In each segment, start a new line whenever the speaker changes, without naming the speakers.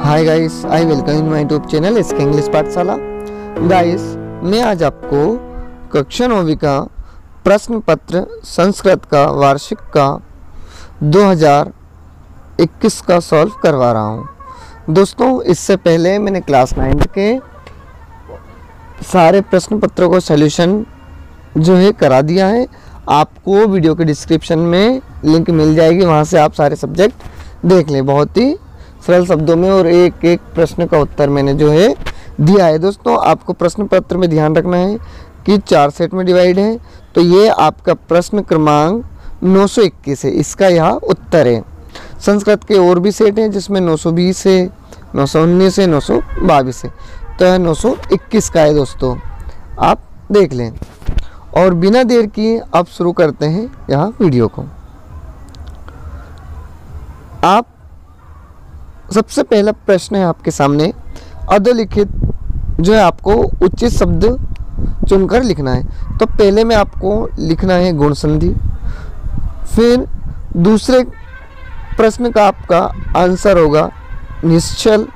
Hi guys, I welcome in my YouTube channel इसके English पाठशाला। Guys, मैं आज आपको कक्षा 9वीं का प्रश्न पत्र संस्कृत का वार्षिक का 2021 का सॉल्व करवा रहा हूं। दोस्तों, इससे पहले मैंने क्लास 9 के सारे प्रश्न पत्रों को सॉल्यूशन जो है करा दिया है। आपको वीडियो के डिस्क्रिप्शन में लिंक मिल जाएगी, वहां से आप सारे सब्जेक्ट देख लें। बहुत ही सरल शब्दों में और एक एक प्रश्न का उत्तर मैंने जो है दिया है। दोस्तों, आपको प्रश्न पत्र में ध्यान रखना है कि 4 सेट में डिवाइड है, तो ये आपका प्रश्न क्रमांक 921 है, इसका यह उत्तर है। संस्कृत के और भी सेट हैं जिसमें 920 है, 919 है, 922 है, तो यह 921 का है। दोस्तों, आप देख लें और बिना देर किए आप शुरू करते हैं यहाँ वीडियो को। आप सबसे पहला प्रश्न है आपके सामने, अधोलिखित जो है आपको उचित शब्द चुनकर लिखना है। तो पहले में आपको लिखना है गुण संधि, फिर दूसरे प्रश्न का आपका आंसर होगा निश्चल,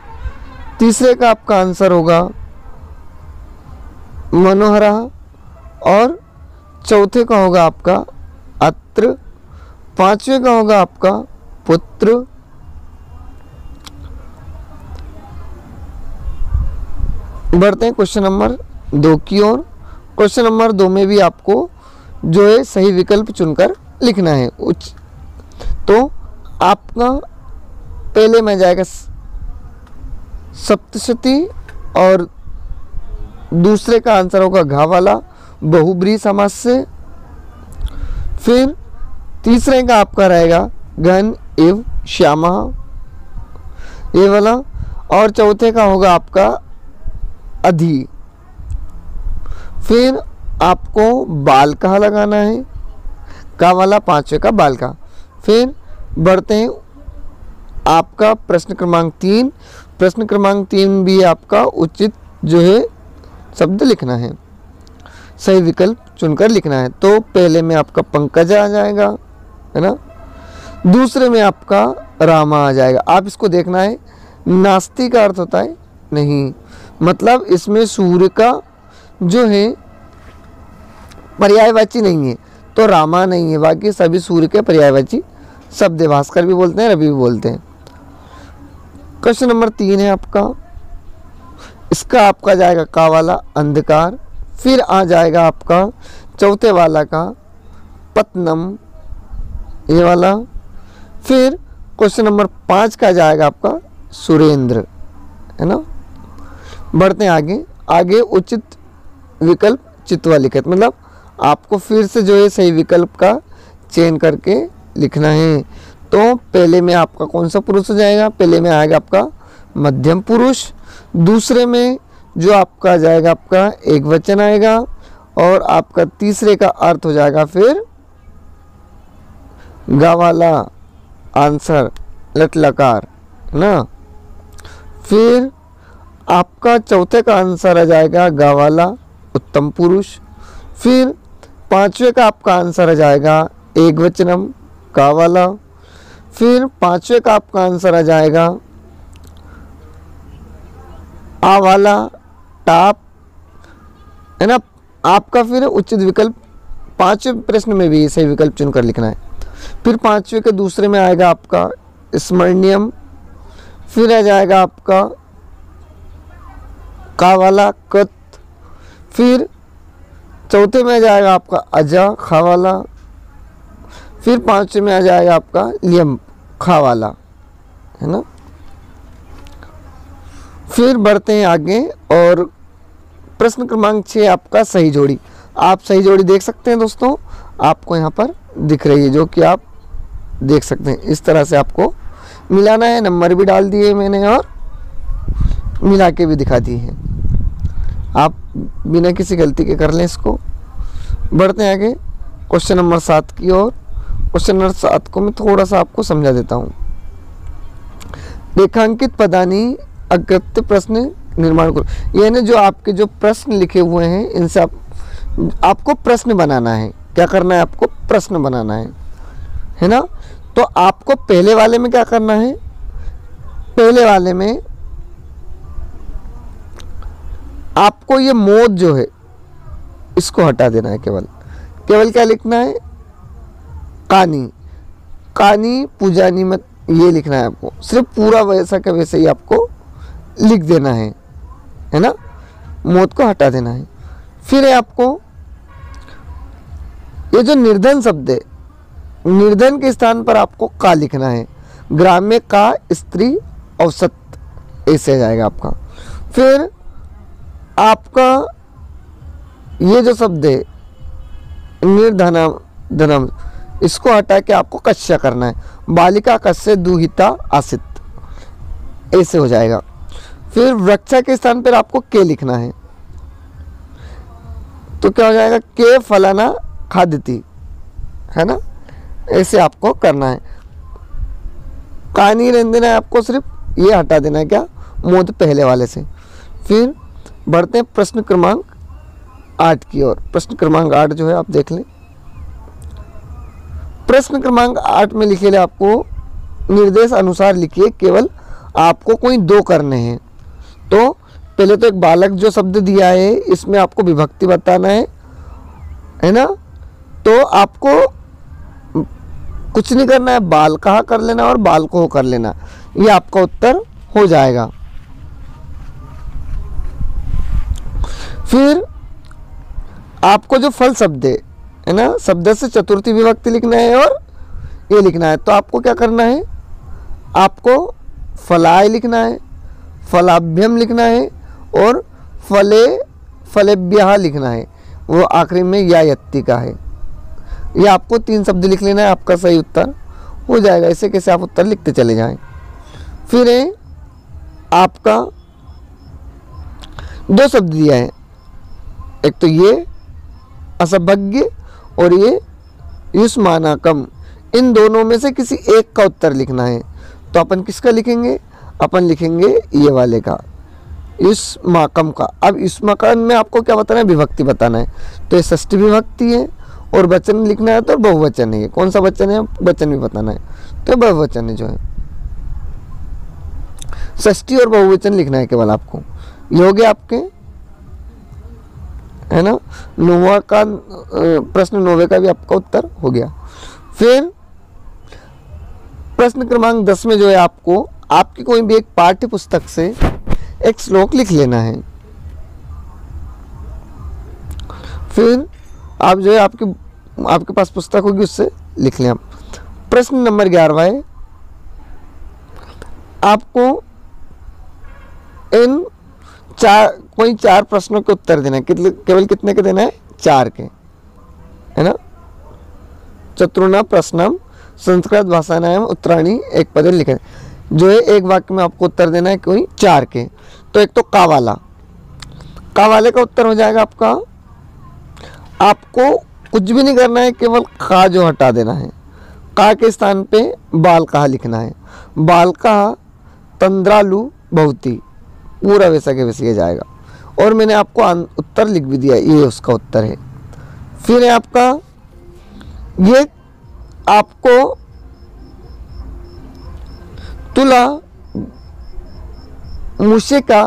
तीसरे का आपका आंसर होगा मनोहरा और चौथे का होगा आपका अत्र, पांचवे का होगा आपका पुत्र, बढ़ते हैं क्वेश्चन नंबर 2 की ओर। क्वेश्चन नंबर 2 में भी आपको जो है सही विकल्प चुनकर लिखना है। तो आपका पहले में जाएगा सप्तशती और दूसरे का आंसर होगा घा वाला बहुब्रीहि समास से, फिर तीसरे का आपका रहेगा घन एव श्यामा ये वाला, और चौथे का होगा आपका अधि। फिर आपको बाल कहाँ लगाना है, का वाला, पांचवे का बाल का। फिर बढ़ते हैं आपका प्रश्न क्रमांक 3। प्रश्न क्रमांक 3 भी आपका उचित जो है शब्द लिखना है, सही विकल्प चुनकर लिखना है। तो पहले में आपका पंकज आ जाएगा, है ना, दूसरे में आपका रामा आ जाएगा। आप इसको देखना है, नास्ति का अर्थ होता है नहीं, मतलब इसमें सूर्य का जो है पर्यायवाची नहीं है, तो रामा नहीं है, बाकी सभी सूर्य के पर्यायवाची शब्द है। भास्कर भी बोलते हैं, रवि भी बोलते हैं। क्वेश्चन नंबर 3 है आपका, इसका आपका जाएगा का वाला अंधकार, फिर आ जाएगा आपका चौथे वाला का पत्नम ये वाला, फिर क्वेश्चन नंबर 5 का जाएगा आपका सुरेंद्र, है ना। बढ़ते हैं आगे उचित विकल्प चित्वा लिखित, मतलब आपको फिर से जो है सही विकल्प का चयन करके लिखना है। तो पहले में आपका कौन सा पुरुष हो जाएगा, पहले में आएगा आपका मध्यम पुरुष, दूसरे में जो आपका जाएगा आपका एक वचन आएगा, और आपका तीसरे का अर्थ हो जाएगा फिर गा वाला आंसर लट लकार ना। फिर आपका चौथे का आंसर आ जाएगा गा वाला उत्तम पुरुष, फिर पांचवे का आपका आंसर आ जाएगा एक वचनम का वाला, फिर पांचवे का आपका आंसर आ जाएगा आ वाला टाप, है ना। आपका फिर उचित विकल्प पांचवें प्रश्न में भी सही विकल्प चुनकर लिखना है। फिर पांचवे के दूसरे में आएगा आपका स्मरणीयम, फिर आ जाएगा आपका का वाला कत, फिर चौथे में आ जाएगा आपका अजा खा वाला, फिर पांचवे में आ जाएगा आपका लियम खा वाला, है ना। फिर बढ़ते हैं आगे और प्रश्न क्रमांक 6 आपका सही जोड़ी। आप सही जोड़ी देख सकते हैं दोस्तों, आपको यहाँ पर दिख रही है, जो कि आप देख सकते हैं। इस तरह से आपको मिलाना है, नंबर भी डाल दिए मैंने और मिला के भी दिखा दिए हैं। आप बिना किसी गलती के कर लें इसको। बढ़ते हैं आगे क्वेश्चन नंबर 7 की ओर। क्वेश्चन नंबर 7 को मैं थोड़ा सा आपको समझा देता हूँ। रेखांकित पदानी अकृत्य प्रश्न निर्माण करो, यानी जो आपके जो प्रश्न लिखे हुए हैं इनसे आपको प्रश्न बनाना है। क्या करना है, आपको प्रश्न बनाना है ना। तो आपको पहले वाले में क्या करना है, पहले वाले में आपको ये मौत जो है इसको हटा देना है। केवल केवल क्या लिखना है, कानी, कानी पूजानी मत, ये लिखना है आपको। सिर्फ पूरा वैसा का वैसे ही आपको लिख देना है ना, मौत को हटा देना है। फिर है आपको ये जो निर्धन शब्द है, निर्धन के स्थान पर आपको का लिखना है। ग्राम्य का, स्त्री, औसत, ऐसे आ जाएगा आपका। फिर आपका ये जो शब्द है निर्धनम, धनम, इसको हटा के आपको कश्य करना है। बालिका कश्य दुहिता आसित, ऐसे हो जाएगा। फिर वृक्षा के स्थान पर आपको के लिखना है, तो क्या हो जाएगा, के फलाना खादती, है ना, ऐसे आपको करना है। कहानी रहने देना है आपको, सिर्फ ये हटा देना है क्या, मोद पहले वाले से। फिर बढ़ते हैं प्रश्न क्रमांक 8 की ओर। प्रश्न क्रमांक 8 जो है आप देख लें। प्रश्न क्रमांक 8 में लिखे आपको निर्देश अनुसार लिखिए, केवल आपको कोई 2 करने हैं। तो पहले तो एक बालक जो शब्द दिया है इसमें आपको विभक्ति बताना है ना, तो आपको कुछ नहीं करना है, बाल कहा कर लेना और बाल को कर लेना, ये आपका उत्तर हो जाएगा। फिर आपको जो फल शब्द है ना, शब्द से चतुर्थी विभक्ति लिखना है और ये लिखना है। तो आपको क्या करना है, आपको फलाय लिखना है, फलाभ्यम लिखना है और फले फलेभ्यः लिखना है, वो आखिरी में या यत्ति का है। ये आपको 3 शब्द लिख लेना है, आपका सही उत्तर हो जाएगा। ऐसे कैसे आप उत्तर लिखते चले जाएं। फिर है आपका 2 शब्द दिया है, एक तो ये असभज्ञ और ये युष्मानाकम, इन दोनों में से किसी एक का उत्तर लिखना है। तो अपन किसका लिखेंगे, अपन लिखेंगे ये वाले का, युष्माकम का। अब युष्माकम में आपको क्या बताना है, विभक्ति बताना है। तो ये षष्ठी विभक्ति है और वचन लिखना है, तो बहुवचन है। कौन सा वचन है, वचन भी बताना है, तो बहुवचन है जो है, षष्ठी और बहुवचन लिखना है केवल आपको। ये हो गया आपके, है ना, 9वां का प्रश्न 9वें का भी आपका उत्तर हो गया। फिर प्रश्न क्रमांक 10 में जो है आपको आपकी कोई भी एक पाठ्य पुस्तक से एक श्लोक लिख लेना है। फिर आप जो है आपके पास पुस्तक होगी उससे लिख लें आप। प्रश्न नंबर 11 है, आपको इन कोई 4 प्रश्नों के उत्तर देना है। केवल कितने के देना है, 4 के, है ना। चतुर्ना प्रश्नम संस्कृत भाषायाम उत्तराणी एक पद लिखे, जो है एक वाक्य में आपको उत्तर देना है कोई 4 के। तो एक तो का वाले का उत्तर हो जाएगा आपका, आपको कुछ भी नहीं करना है, केवल का जो हटा देना है। का के स्थान पे बाल कहा लिखना है, बाल कहा तंद्रालु बहुती, पूरा वैसा के वैसे जाएगा। और मैंने आपको उत्तर लिख भी दिया, ये उसका उत्तर है। फिर है आपका ये आपको तुला मुशिका,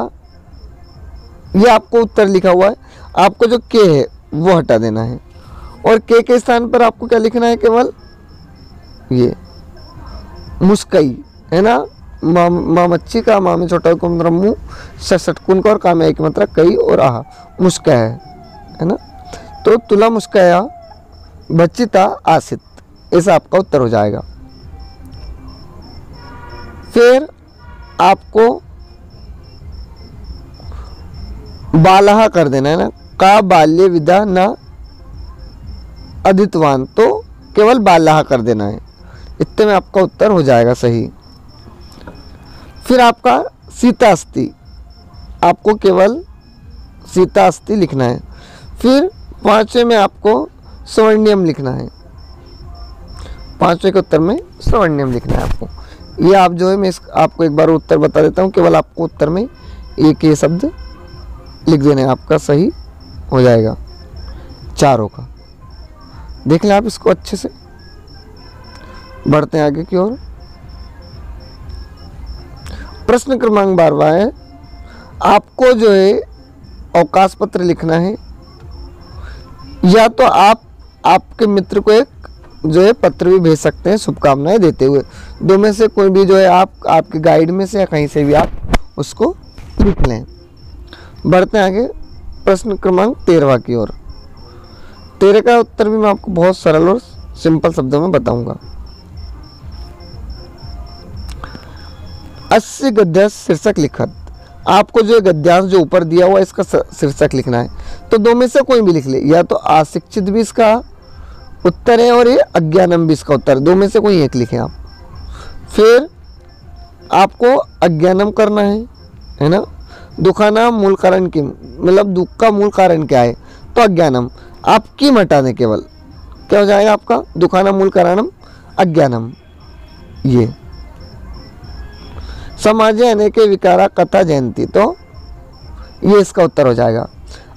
ये आपको उत्तर लिखा हुआ है, आपको जो के है वो हटा देना है। और के स्थान पर आपको क्या लिखना है, केवल ये मुस्कई, है ना, माँ मच्छी का, माँ में छोटा कुम रम्मू, षटकुन का और काम एक मात्रा कई और आहा मुस्का है ना। तो तुला मुस्काया बच्चिता आसित, ऐसा आपका उत्तर हो जाएगा। फिर आपको बालहा कर देना है ना, का बाल्य विदा न अदितवान, तो केवल बालहा कर देना है, इतने में आपका उत्तर हो जाएगा सही। फिर आपका सीता अस्ति, आपको केवल सीता अस्ति लिखना है। फिर 5वें में आपको स्वर्णियम लिखना है, 5वें के उत्तर में स्वर्णियम लिखना है आपको। ये आप जो है मैं आपको एक बार उत्तर बता देता हूँ, केवल आपको उत्तर में एक ये शब्द लिख देना है, आपका सही हो जाएगा 4 का। देख लें आप इसको अच्छे से। बढ़ते हैं आगे की ओर। प्रश्न क्रमांक 12 है, आपको जो है अवकाश पत्र लिखना है, या तो आप आपके मित्र को एक जो है पत्र भी भेज सकते हैं शुभकामनाएं देते हुए। दो में से कोई भी जो है आप आपके गाइड में से या कहीं से भी आप उसको लिख लें। बढ़ते हैं आगे प्रश्न क्रमांक 13 की ओर। 13 का उत्तर भी मैं आपको बहुत सरल और सिंपल शब्दों में बताऊंगा। 80 गद्यांश शीर्षक लिखत। आपको जो गद्यांश जो ऊपर दिया हुआ इसका शीर्षक लिखना है, तो दो में से कोई भी लिख ले, या तो अशिक्षित भी इसका उत्तर है और ये अज्ञानम भी इसका उत्तर है, दो में से कोई एक लिखें आप। फिर आपको अज्ञानम करना है ना। दुखाना मूल कारण की, मतलब दुख का मूल कारण क्या है, तो अज्ञानम। आप की हटा दें केवल, क्या हो जाएगा आपका, दुखाना मूल कारणम अज्ञानम। ये समाजे अनेके विकारा कथा जयंती, तो ये इसका उत्तर हो जाएगा,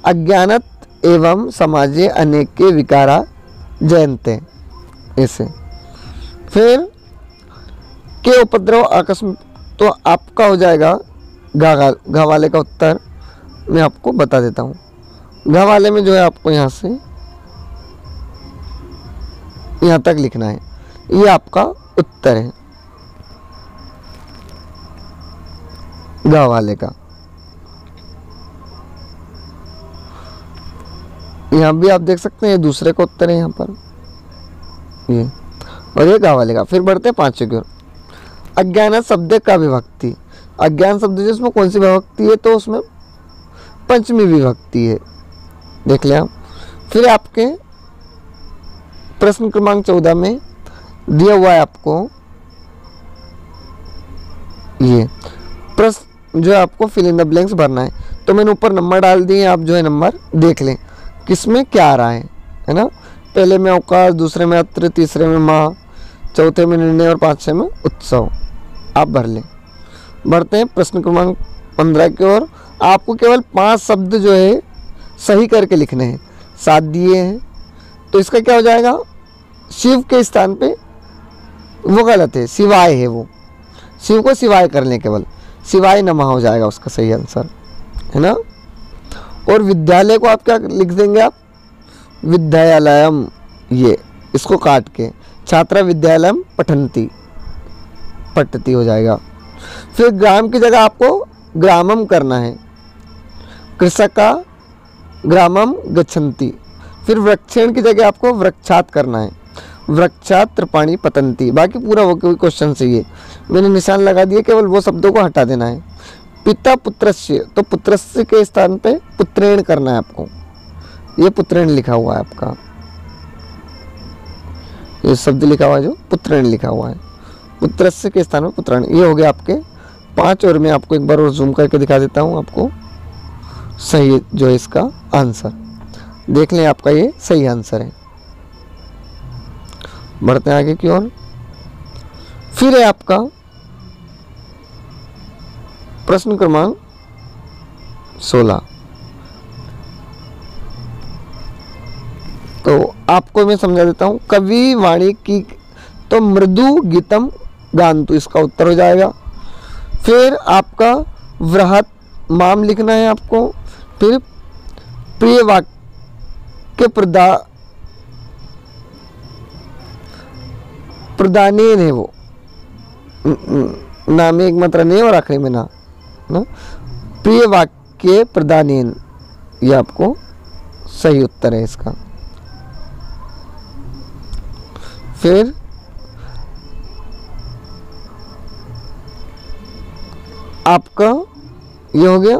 अज्ञानत एवं समाजे अनेके विकारा जयंते, ऐसे। फिर के उपद्रव आकस्मिक, तो आपका हो जाएगा घा वाले का उत्तर मैं आपको बता देता हूँ। घा वाले में जो है आपको यहाँ से यहाँ तक लिखना है, ये आपका उत्तर है घा वाले का। यहाँ भी आप देख सकते हैं ये दूसरे का उत्तर है यहाँ पर, ये और ये घा वाले का। फिर बढ़ते हैं 5 की ओर। अज्ञान शब्द का विभक्ति। अज्ञान शब्द जिसमें कौन सी विभक्ति है, तो उसमें पंचमी विभक्ति है, देख लें आप। फिर आपके प्रश्न क्रमांक 14 में दिया हुआ है आपको ये प्रश्न जो है आपको फिल इन द ब्लैंक्स भरना है। तो मैंने ऊपर नंबर डाल दिए, आप जो है नंबर देख लें किसमें क्या आ रहा है ना। पहले में अवकाश, दूसरे में अत्र, तीसरे में माँ, चौथे में निर्णय और 5वें में उत्सव, आप भर लें। बढ़ते हैं प्रश्न क्रमांक 15 की ओर। आपको केवल 5 शब्द जो है सही करके लिखने हैं, 7 दिए हैं, तो इसका क्या हो जाएगा, शिव के स्थान पे वो गलत है, शिवाय है, वो शिव को शिवाय कर लें, केवल शिवाय नमः हो जाएगा उसका सही आंसर, है ना। और विद्यालय को आप क्या लिख देंगे, आप विद्यालयम, ये इसको काट के छात्रा विद्यालयम पठन्ति, पठती हो जाएगा। फिर ग्राम की जगह आपको ग्रामम करना है, कृषका ग्रामम गच्छन्ति। फिर वृक्षेण की जगह आपको वृक्षात करना है, वृक्षात त्रिपाणी पतंती। बाकी पूरा वो क्वेश्चन से ये मैंने निशान लगा दिए, केवल वो शब्दों को हटा देना है। पिता पुत्रस्य, तो पुत्रस्य के स्थान पे पुत्रेण करना है आपको, ये पुत्रेण लिखा हुआ है आपका, ये शब्द लिखा हुआ है जो पुत्रेण लिखा हुआ है, पुत्रस्य के स्थान में पुत्रेण। ये हो गया आपके 5, और मैं आपको एक बार और जूम करके दिखा देता हूँ आपको सही जो है इसका आंसर, देख लें आपका ये सही आंसर है। बढ़ते हैं आगे की ओर। फिर है आपका प्रश्न क्रमांक 16। तो आपको मैं समझा देता हूं, कवि वाणी की, तो मृदु गीतम गान्तु इसका उत्तर हो जाएगा। फिर आपका वृहत माम लिखना है आपको। फिर प्रिय वाक्य प्रदानेन है, वो नाम एक मात्रा नहीं और आखिरी में ना, प्रिय वाक्य प्रदानेन, ये आपको सही उत्तर है इसका। फिर आपका ये हो गया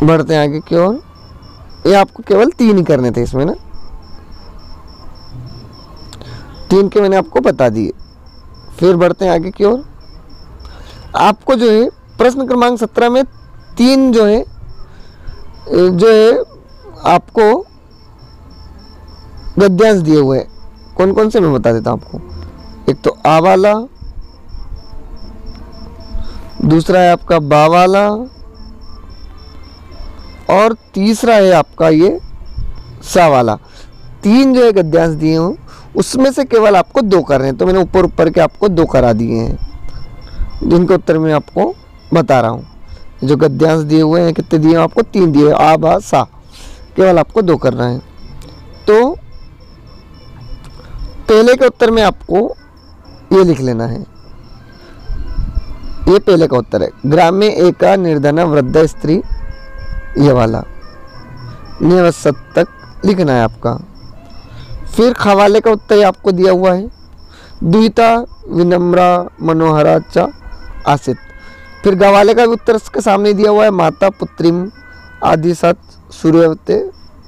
बढ़ते हैं आगे की ओर। ये आपको केवल 3 ही करने थे इसमें ना, 3 के मैंने आपको बता दिए। फिर बढ़ते हैं आगे की ओर। आपको जो है प्रश्न क्रमांक 17 में 3 जो है आपको गद्यांश दिए हुए हैं, कौन कौन से मैं बता देता हूं आपको। एक तो आ वाला, दूसरा है आपका बा वाला, और तीसरा है आपका ये सा वाला। 3 जो है गद्यांश दिए हूँ उसमें से केवल आपको 2 कर रहे हैं, तो मैंने ऊपर ऊपर के आपको 2 करा दिए हैं, जिनके उत्तर मैं आपको बता रहा हूँ। जो गद्यांश दिए हुए हैं कितने दिए हैं आपको? 3 दिए, आ बा सा, केवल आपको 2 करना है। तो पहले के उत्तर में आपको ये लिख लेना है, ये पहले का उत्तर है। ग्राम में एका निर्धना वृद्ध स्त्री, ये वाला निवसत तक लिखना है आपका। फिर खवाले का उत्तर आपको दिया हुआ है, द्विता विनम्रा मनोहरा च आसित। फिर गवाले का भी उत्तर इसके सामने दिया हुआ है, माता पुत्रिम आदि सत सूर्यवते,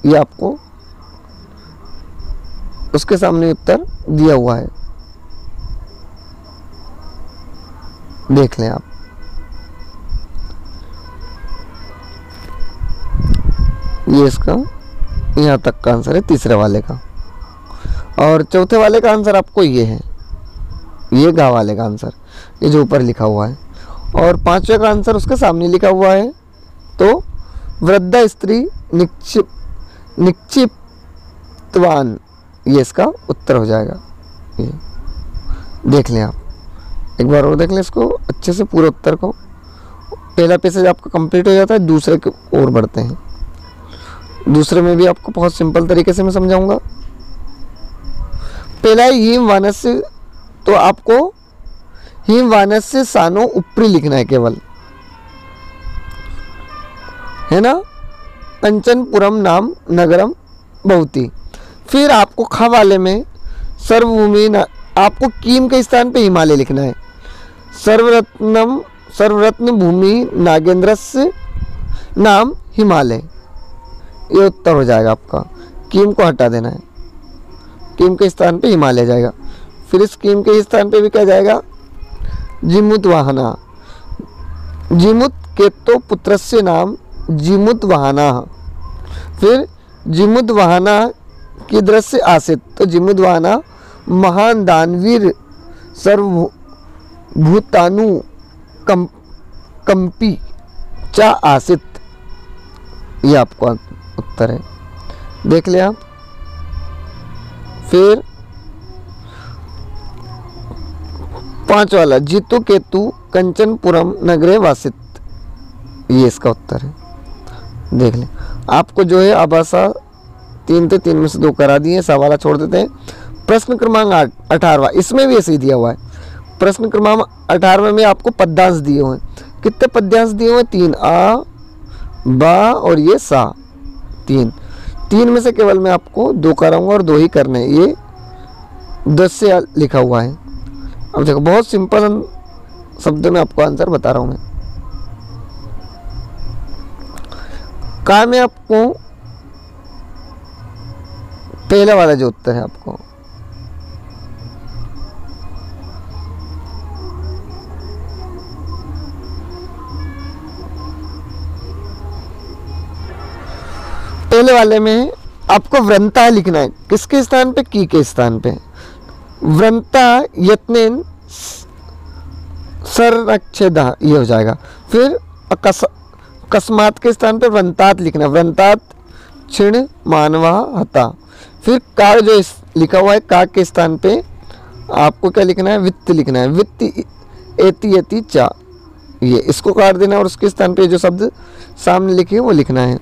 ये आपको उसके सामने उत्तर दिया हुआ है, देख लें आप। ये इसका यहाँ तक का आंसर है तीसरे वाले का। और चौथे वाले का आंसर आपको ये है, ये गा वाले का आंसर, ये जो ऊपर लिखा हुआ है। और पांचवे का आंसर उसके सामने लिखा हुआ है, तो वृद्धा स्त्री निक्षिप्तवान, ये इसका उत्तर हो जाएगा। ये देख लें आप, एक बार और देख लें इसको अच्छे से, पूरे उत्तर को। पहला पैसेज आपका कंप्लीट हो जाता है, दूसरे की ओर बढ़ते हैं। दूसरे में भी आपको बहुत सिंपल तरीके से मैं समझाऊंगा। पहला है हिम वानस्य, तो आपको हिम वानस्य सानो ऊपरी लिखना है केवल, है ना। कंचनपुरम नाम नगरम बहुती। फिर आपको ख वाले में सर्वभूमि, आपको कीम के स्थान पे हिमालय लिखना है। सर्वरत्न भूमि नागेंद्रस्य नाम हिमालय, ये उत्तर हो जाएगा आपका। कीम को हटा देना है, कीम के स्थान पे हिमालय जाएगा। फिर इस कीम के स्थान पे भी क्या जाएगा? जिमुत वाहना, जिमुत केतो पुत्रस्य नाम जिमुत वाहना। फिर जिमुत वाहना की दृश्य आसित, तो जिमुत वाहना महान दानवीर सर्वभूतानु कंपी चा आसित, ये आपको उत्तर है, देख लिया आप। फिर 5 वाला जीतु केतु कंचनपुरम नगरे वासित, ये इसका उत्तर है, देख लें। आपको जो है आभासा 3 थे, 3 में से 2 करा दिए, सवाल छोड़ देते हैं। प्रश्न क्रमांक 18वां, इसमें भी ऐसे ही दिया हुआ है। प्रश्न क्रमांक 18वें में आपको पद्यांश दिए हुए हैं। कितने पद्यांश दिए हुए हैं? 3, आ बा और ये सा, 3 में से केवल मैं आपको 2 कराऊंगा और 2 ही करने, ये 10 से लिखा हुआ है। अब देखो बहुत सिंपल शब्द में आपको आंसर बता रहा हूं मैं। का में आपको पहला वाला जो उत्तर है, आपको पहले वाले में आपको व्रंता लिखना है। किसके स्थान पे? की के स्थान पे। व्रंता यत्नेन सरक्षेदा, ये हो जाएगा। फिर अकस्मात के स्थान पे व्रंतात लिखना, व्रंतात क्षीण मानवा हता। फिर का जो लिखा हुआ है, का के स्थान पे आपको क्या लिखना है? वित्त लिखना है, वित्त एति यति चा, ये इसको काट देना और उसके स्थान पे जो शब्द सामने लिखे वो लिखना है।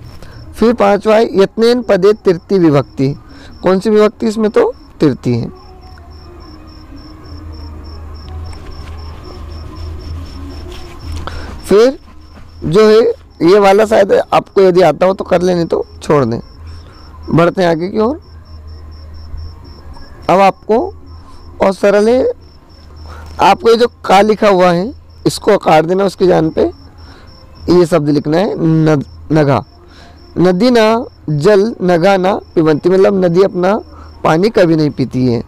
फिर 5वां है यत्नेन पदे तृतीय विभक्ति, कौन सी विभक्ति? इसमें तो तृतीय है। फिर जो है ये वाला शायद आपको यदि आता हो तो कर लेने, तो छोड़ दें। बढ़ते हैं आगे की ओर। अब आपको और सरल है, आपको ये जो का लिखा हुआ है इसको काट देना, उसके जान पे ये शब्द लिखना है नगा। नदी ना जल नगा ना पिबंती, मतलब नदी अपना पानी कभी नहीं पीती है।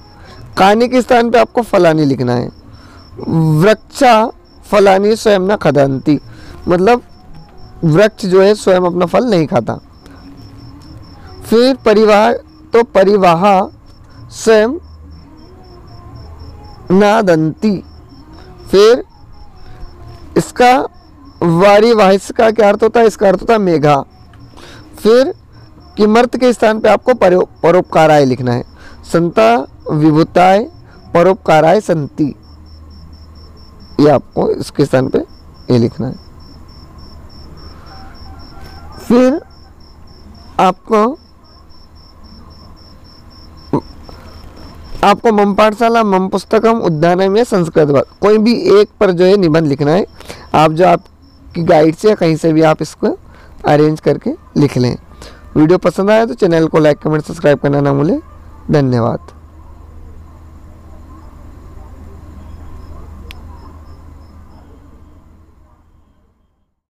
खाने के स्थान पे आपको फलानी लिखना है। वृक्षा फलानी स्वयं न खदंती, मतलब वृक्ष जो है स्वयं अपना फल नहीं खाता। फिर परिवाह, तो परिवाह स्वयं नादंती। फिर इसका वारिवाहिस का क्या अर्थ होता है? इसका अर्थ होता है मेघा। फिर किमर्थ के स्थान पे आपको परोपकाराय लिखना है। संता विभूताय परोपकाराय संति, ये आपको इसके स्थान पे ये लिखना है। फिर आपको मम पाठशाला, मम पुस्तकम, उद्यानम या संस्कृत कोई भी एक पर जो है निबंध लिखना है। आप जो आपकी गाइड से या कहीं से भी आप इसको अरेंज करके लिख लें। वीडियो पसंद आया तो चैनल को लाइक, कमेंट, सब्सक्राइब करना ना भूलें। धन्यवाद।